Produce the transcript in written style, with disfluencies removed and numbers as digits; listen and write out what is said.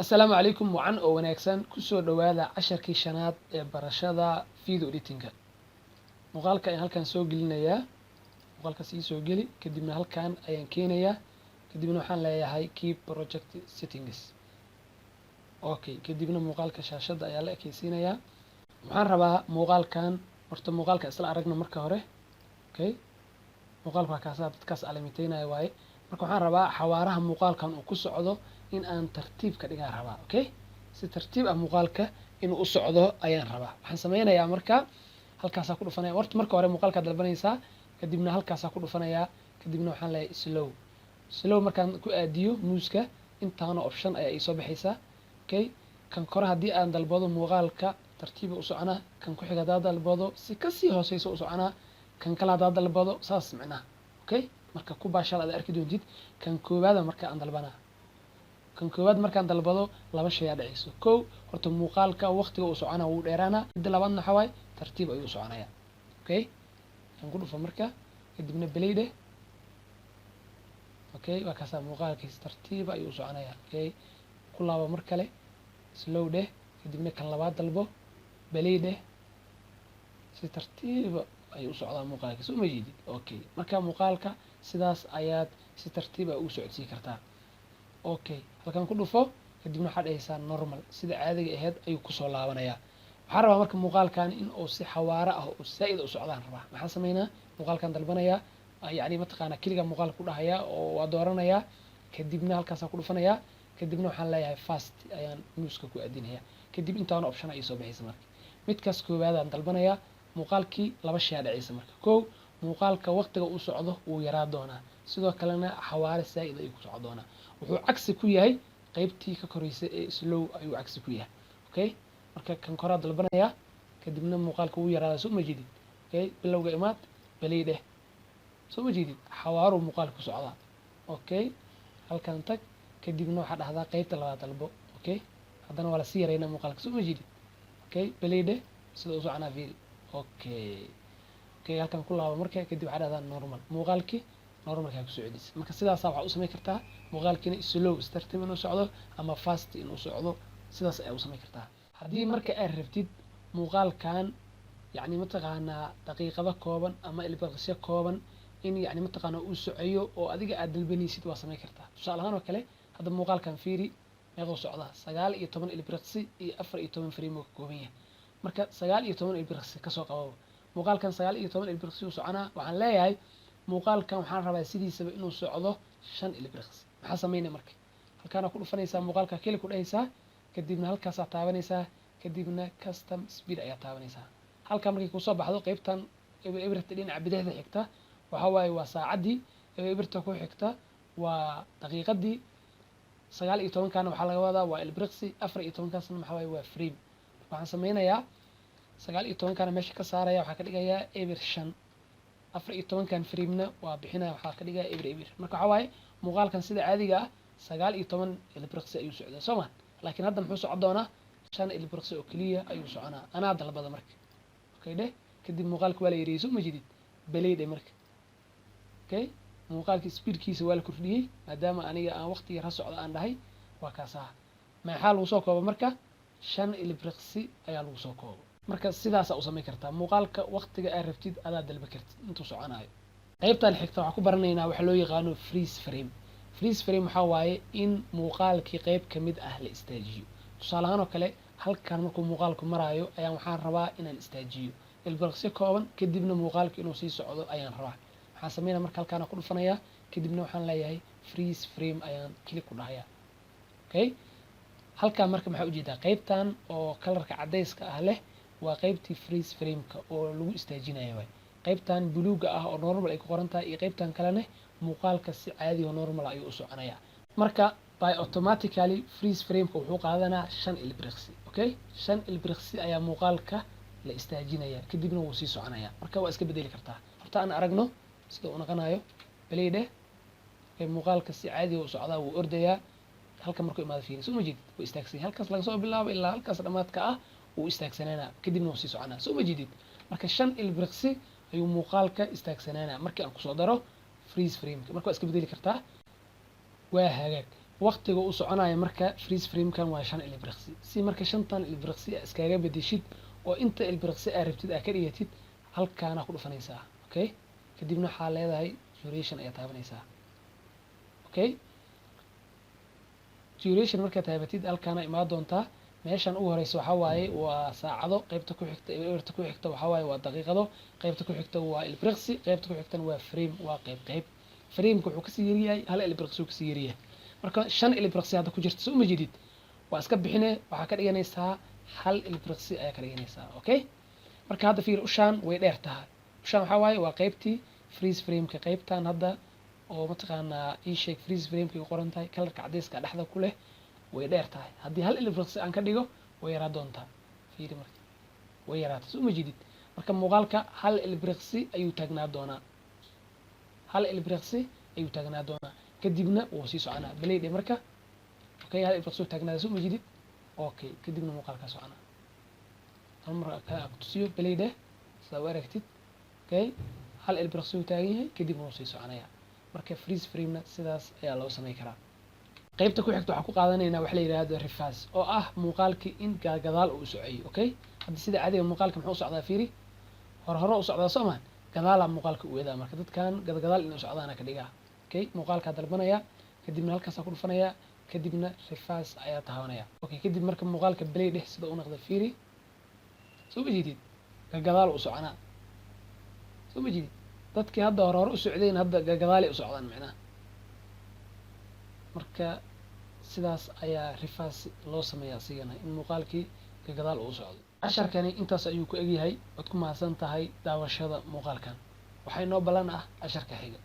Assalaamu calaykum wacan oo wanaagsan kusoo dhawaada casharkii shanaad ee barashada video editing-ka. Muuqaalka ayaan halkan soo gelinayaa. Muuqaalka sii soo geli kadibna halkan ayaan keenayaa. Kadibna waxaan leeyahay keep project settings. Okay, kadibna muuqaalka shaashada ayaa la ekeysiinayaa. Waxaan rabaa muuqaalkan muuqaalka isla aragna marka hore. Okay. Muuqaalka kaas calaamiteynaya waaye. Marka waxaan rabaa xawaaraha muuqaalkan uu ku socdo in aan tartiib ka dhigaa rabaa. Okay. Si tartiib ah muuqaalka inuu u socdo ayaan rabaa. Waxaan sameynayaa marka halkaas ku dhufanaya. Marka hore muuqaalka dalbanaysaa kadibna halkaas ku dhufanaya kadibna waxaan leeyahay slow markaan ku aadiyo muuska intaana option ayaa ii soo baxaysa. Okay. Kan kore haddii aan dalbado muuqaalka tartiib u socona, kan ku xiga haddii dalbado si ka sii hooseyso u socona, kan kale haddii dalbado saas macnaha. Okay. Marka ku baashal aad arki doontid kan koowaad marka aan dalbanaa. Kan koowaad markaan dalbado laba shay ayaa dhacayso. Kow, horta muuqaalka waqtiga uu socona wuu dheeraana. Midda labaadna waxa waaye tartiib ayuu soconaya. Okay. Kan ku dhufo marka kadibna play dheh. Okay, waa kaasa muuqaalkiisa tartiib ayuu soconaya. Okay. Ku laabo mar kale slow dheh kadibna kan labaad dalbo play dheh. Si tartiib ayuu u socdaa muuqaalkiisa uma jeedid. Okay. Marka muuqaalka sidaas ayaad si tartiib ah u socodsiin kartaa. Okay. Halkan ku dhufo kadibna waxaad dhahaysaa normal sida caadiga ahayd ayuu ku soo laabanayaa. Waxaan rabaa marka muuqaalkan in uu si xawaare ah oo zaid u socdaan rabaa. Maxaan sameynaa? Muuqaalkan dalbanayaa yacni mataqaana kaliya muuqaalka ku dhahaya oo waa dooranayaa kadibna halkaas ku dhufanayaa kadibna waxaan leeyahay fast ayaan muuska ku aadinayaa. Kadib intaana option ay soo baxaysa marka. Midkaas koowaad aan dalbanayaa muuqaalkii laba shay dhacaysa marka. Kow, muuqaalka waqtiga uu socdo wuu yaraa doonaa. Sidoo kalena xawaare zaid ayuu ku socon doonaa. Wuxuu cagsi ku yahay qaybtii ka koreysay ee slow ayuu cagsi ku yahay. Okay. Marka kan kore dalbanaya kadibna muuqaalka wuu yaraadaa soo ma jeedid. Okay. Bilowga imaad play dheh. Soo ma jeedid xawaaru muuqaalku socdaa. Okay. Halkan tag kadibna waxa dhahdaa qaybta labaad dalbo. Okay. Haddana waa la sii yareynaa muuqaalka soo ma jeedid. Okay. Play dheh sida uu soconaa fiiri. Okay. Okay, halkan ku laabo marka kadib waxa dhahdaa normal muuqaalkii normalka ku socodis. Marka sidaas waxa u sameyn kartaa muuqaalkina slow tartiib inuu socdo ama fast inuu socdo sidaas ayaa u sameyn kartaa. Haddii marka aad rabtid muuqaalkan yacni mataqaanaa daqiiqado kooban ama ilbiriqsyo kooban in yacni mataqaanaa uu socoyo oo adiga aad dalbanaysid waa sameyn kartaa. Tusaale ahaan oo kale hadda muuqaalkan fiiri meeqoo socda 19 ilbiriqsi iyo 14 frame oo ka kooban yahay. Marka 19 ilbiriqsi ka soo qabo muuqaalkan 19 ilbiriqsi uu soconaa waxaan leeyahay muuqaalkan waxaan rabaa sidiisaba inuu socdo 5 ilbiriqsi. Maxaa sameynaa marka? Halkaan ku dhufanaysaa muuqaalka kaliya ku dhahaysaa kadibna halkaas aad taabanaysaa kadibna custom speed ayaa taabanaysaa. Halkaan markay ku soo baxdo qaybtan ibirta dhinaca bidixda xigta waxa waaye waa saacadii ibirta ku xigta waa daqiiqadii 19 kana waxa laga wadaa waa ilbiriqsi 14 kaasna waxa waaye waa frame. Waxaan sameynayaa 19 kana meesha ka saaraya waxa ka dhigayaa ibir 5 14 kan frame-na waa bixinaya waxa ka dhigayaa ibir. Marka waxa waaye muuqaalkan sida caadiga ah 19 ilbiriqsi ayuu socdaa Soomaa. Laakiin hadda muxuu socon doonaa 5 ilbiriqsi oo kaliya ayuu soconaa. Anaa dalbada marka. Okay dheh kadib muuqaalka waa la yareeyay ma jidid play dheh marka. Okay. Muuqaalka speedkiisa waa la kordhiyay maadaama aniga aan waqti yar socdo aan dhahay waa kaasa. Maxaa lagu soo koobo marka 5 ilbiriqsi ayaa lagu soo koobo. Marka sidaas aad u sameyn kartaa muuqaalka waqtiga aad rabtid aad dalban kartid intuu soconayo. Qaybtan xigta waxa ku baranaynaa waxa loo yaqaano freeze frame. Freeze frame waxa waaye in muuqaalkii qayb kamid ah la istaajiyo. Tusaale ahaan oo kale halkan markuu muuqaalku marayo ayaan waxaan rabaa inaan istaajiyo ilbiriqsi kooban kadibna muuqaalka inuu sii socdo ayaan rabaa. Waxaan sameynaa marka halkaan ku dhufanayaa kadibna waxaan leeyahay freeze frame ayaan click ku dhahayaa. Okay. Halkaan marka maxaa u jeedaa qaybtan oo kalarka cadayska ah leh waa qaybtii freeze frame-ka oo lagu istaajinayo way. Qaybtan buluuga ah oo normal ay ku qoran tahay iyo qaybtan kalena muuqaalka si caadi ah normal ayuu u soconayaa. Marka by automatically freeze frame-ka wuxuu qaadanaa 5 ilbiriqsi. Okay. 5 ilbiriqsi ayaa muuqaalka la istaajinaya kadibna wuu sii soconayaa. Marka waa iska bedeli kartaa. Horta aan aragno sida uu noqonayo play dheh. Muuqaalka si caadi ah u socdaa wuu ordayaa halka markuu imaado fiiri soo ma jeedid wuu istaagsan halkaas laga soo bilaabo ilaa halkaas dhamaadka ah wuu istaagsanana kadibna wuu sii soconaa soo ma jeedid. Marka 5 ilbiriqsi ayuu muuqaalka istaagsanana markii aan ku soo daro freeze frame-ka. Marka waa iska bedeli kartaa. waa hagaag waqtiga uu soconayo marka freeze frame-kan waa 5 ilbiriqsi si marka 5tan ilbiriqsi iskaga bedeshid oo inta ilbiriqsi aad rabtid aad ka dhigatid halkaana ku dhufanaysaa okay kadibna waxaa leedahay duration ayaa taabanaysaa okay duration marka taabatid halkaana imaan doontaa meeshan ugu horeysa waxa waaye waa saacado qaybta ku xigta waxa waaye waa daqiiqado qaybta ku xigta waa ilbiriqsi qaybta ku xigtana waa frame waa qayb frameka wuxuu kasii yaryahay hal ilbiriqsi uu kasii yaryahay marka 5 ilbiriqsi hadda ku jirta soo ma jidid waa iska bixine waxaa ka dhiganaysaa hal ilbiriqsi ayaa ka dhiganaysaa okay marka hadda fiir ushaan way dheer tahay ushaan waxa waaye waa qaybtii freeze frame-ka qaybtan hadda oo mataqaanaa ii sheeg freeze frame-ka ay qoran tahay kalarka cadayska dhexda ku leh way dheer tahay haddii hal ilbiriqsi aan ka dhigo way yaraa doontaa fiiri marka way yaraata soo ma jidid marka muuqaalka hal ilbiriqsi ayuu taagnaa doonaa hal ilbiriqsi ayuu taagnaa doonaa kadibna wuu sii soconaa baleydhe marka okay hal ilbiriqsi uu taagnaada soo ma jidid okay kadibna muuqaalka soconaa hal mar ka tusiyo baleydhe sida u aragtid okay hal ilbiriqsi uu taagan yahay kadibna wuu sii soconayaa marka freeze frame-na sidaas ayaa loo sameyn karaa qaybta ku xigta waxaan ku qaadanaynaa wax la yiraahdo reverse oo ah muuqaalkii in gadaal uu socoyo okay hadda sida caadiga muuqaalka muxuu socdaa fiiri hore u socdaa soo ma gadaala muuqaalka u weedaa marka dadkan gadaal inay socdaana ka dhigaa okay muuqaalka dalbanaya kadibna halkaas ku dhufanaya kadibna reverse ayaa taabanaya okay kadib marka muuqaalka play dheh sida uu noqdo fiiri soo jeedid gadaal u soconaa soo jeedid dadkii hadda hore u socdeen hadda gadaal u socdaan macnaha marka sidaas ayaa reverse loo sameeyaa sigana in muuqaalkii gadaal uu socdo casharkani intaas ayuu ku egyahay waad ku mahadsan tahay daawashada muuqaalkan waxay noo ballan ah casharka xiga